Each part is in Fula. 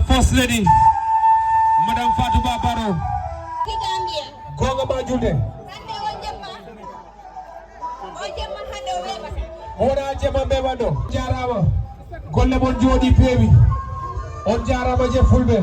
First Lady, Madam Fatumata BAH BARROW. Gonga ba julde. Wona jema beba do. Jarama. Golle mon jodi pewi. On jarama je Fulɓe.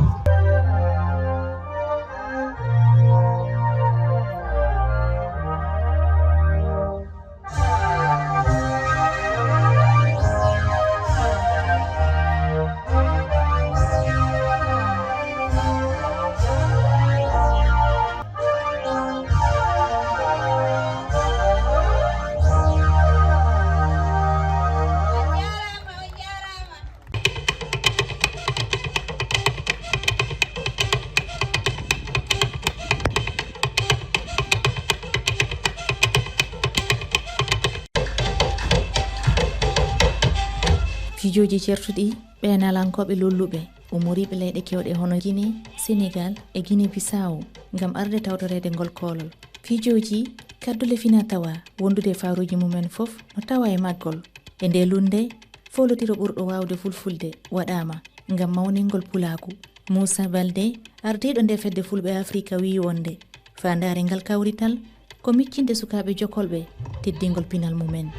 Fijoji certuɗi ɓe nalankoɓe lolluɓe umoriɓe leyɗe kewɗe hono Guinée, Sénégal e Guinée Bissau ngam arde tawtorede ngol koolol. Fijoji kaddule fina tawa wondude faruji mumen fof no tawa e maggol. E nde lunde folotiro ɓurɗo wawde fulfulde waɗama ngam mawningol pulaku. Moussa Baldé ardiɗo nde fedde Fulɓe Afrika wi wonde fandare ngal kawrital ko miccinde sukaɓe jokolɓe teddingol pinal mumen.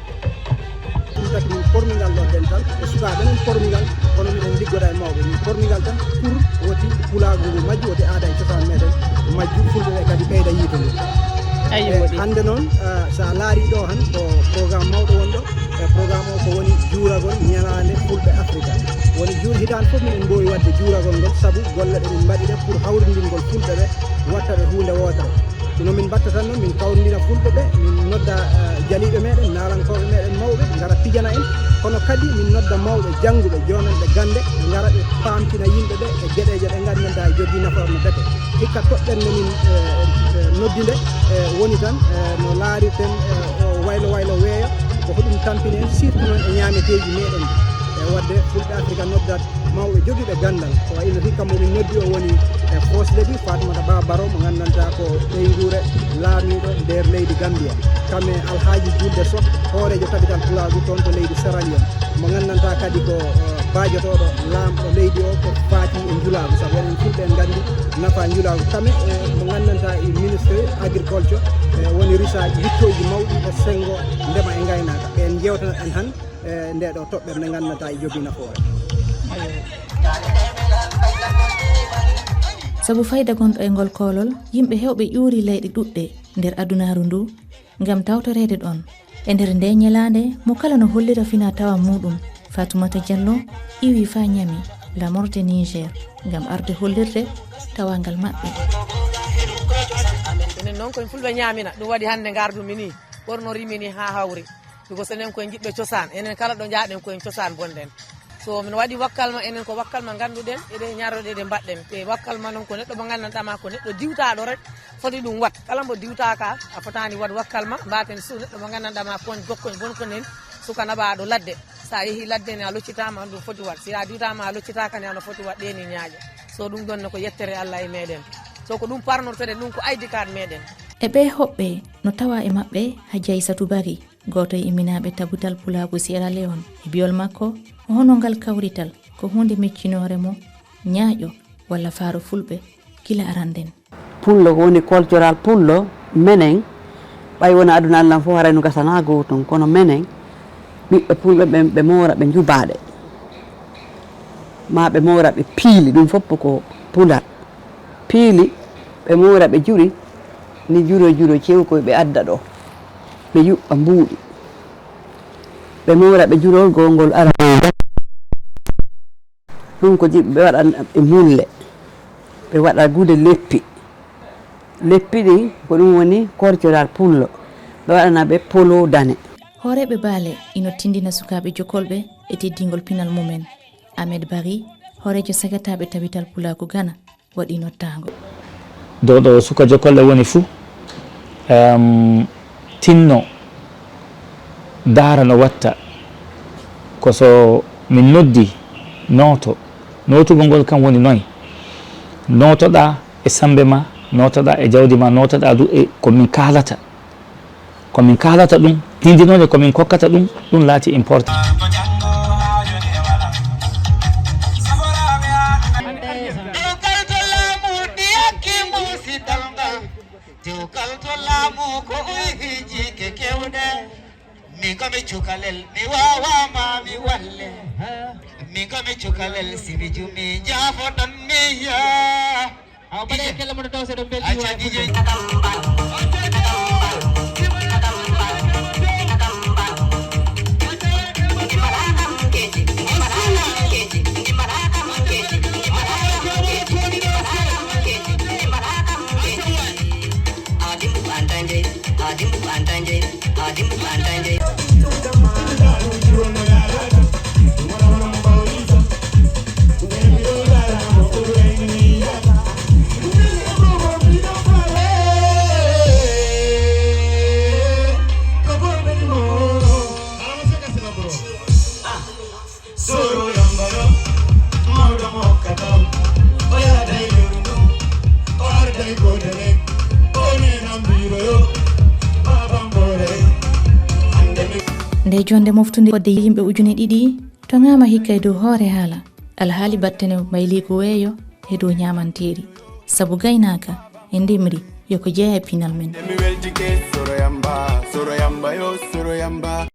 Taki min pormingal ɗo dental e sukaɓe nen pormingal kono miɗen liggoɗa e mawɓe min pormingal tan pour woti pulagu ngu majju woti aada e cosaan meɗen majju fulɓe ɓe kadi ɓeyda yiito ndu hande noon sa laari ɗo han ko programme mawɗo wonɗo e programme o ko woni juuragol ñalande Fulɓe Africa woni hitande fof minen mbowi wadde juuragol ngol saabu golle ɗe min mbaɗi ɗe pour hawridingol fulɓe ɓe watta ɓe hunde wotere sino min mbatta tan noon min kawrindina fulɓe ɓe min nodda jaliɓe meɗen nalankoɓe meɗen mawɓe gara pijana en kono kadi min nodda mawɓe jangguɓe jonanɓe gande gara ɓe pamtina yimɓe ɓe e gueɗeje ɗe gandanta e jogui naforno bete hikka toɓɓen no min noddinde woni tan no laariten o waylo weeyo ko hoɗum tampine en surtout noon e ñameteji meɗen wadde Fulɓe Africa noddat mawɓe joguiɓe gandal ko wayno hikka momin noddi o woni e First Lady Fatumata BAH BARROW mo gandanta ko ɓeygure laamiɗo nder leydi Gammbiya kame alhaji julde sok hooreejo tabital pulagu toon to leydi Sierra Leone mo gandanta kadi ko bajotoɗo lamɗo leydi o ko faati e julagu saabu enen Fulɓe en gandi nafa julagu kame mo gandanta e ministre agriculture woni risaji wittoji mawɗi e sengo ndema e gaynaka ɓen jewtana en han nde ɗo toɓɓere nde gandanta e jogui nafoore. Sabu fayda gonɗo e ngol koolol yimɓe hewɓe ƴuuri leyɗe ɗuɗɗe nder adunaru ndu ngam tawtorede ɗon e nder nde ñalande mo kala no hollira fina tawa muɗum Fatumata Diallo iwi fa ñami lamorde Niger ngam arde hollirde tawangal maɓɓe. Enen noon koye Fulɓe ñamina ɗum waɗi hande gardumi ni ɓorno rimini ha hawri ɗugo sonen koye jiɓɓe cosaan enen kala ɗo jaaɗen koye cosaan bonɗen so min waɗi wakkalma enen ko wakkalma ganduɗen eɗe ñaroɗe ɗe mbaɗɗen e wakkalma noon ko neɗɗo mo gandanɗama ko neɗɗo diwtaɗo rek foti ɗum wat kala mbo diwtaka a fotani wat wakkalma mbaten su neɗɗo mo gandanɗama koñ gokkoñ bonkonen suka naɓaɗo ladde sa yeehi ladde ni a loccitama ɗum foti wat si a diwtama a loccitaka ni ano foti wat ɗeni ñaaƴa so ɗum ɗonne ko yettere Allah e meɗen so ko ɗum parnortoɗen ɗum ko ID card meɗen e ɓe hoɓɓe no tawa e maɓɓe Hadiaysatu Bari goto e imminaɓe tabutal pulagu Sierra Leone e biyol makko hono ngal kawrital ko hunde meccinore mo ñaaƴo walla faaro Fulɓe kila aranden. Pullo ko woni cultural pullo menen ɓay woni aduna Allah fof harayno gasana gotum kono menen ɓiɓɓe Fulɓe ɓe mora ɓe jubaɗe ma ɓe mora ɓe piili ɗum fof ko pulal piili ɓe mora ɓe juuri ni juro cewkoye ɓe adda ɗo ɓe yuɓɓa mbuuɗi ɓe mora ɓe jurol gongol ara ɗum ko jiɓɓe ɓe waɗa ɓe mulle ɓe waɗa gude leppi ɗi ko ɗum woni cultural pullo ɓe waɗana ɓe polo dane. Hooreɓe baale ino tindina sukaɓe jokolɓe e teddingol pinal mumen. Ahmed Bari hoorejo sagataɓe tabital pulaku Ghana waɗi nottago. Ɗo suka jokolle woni fuu tinno daara no watta ko so min noddi notugol ngol kam woni noy notoɗa e sambe ma notoɗa e jawdi ma notoɗa du e komin kalata ɗum tindinode komin kokkata ɗum laati important. Mingome chukalel mi wawa ma mi walle Mingome chukalel simi jumi jafo don mi ya Abale kala mo daw sa do bel Acha DJ nde jonde moftude wadde yimɓe ujune ɗiɗi to ngama hikka e dow hoore haala alhaali battene mayli ko weeyo e dow ñamanteri sabu gaynaka e ndemri yoko jeeya e pinal men Demi weltike soro yamba yo soro yamba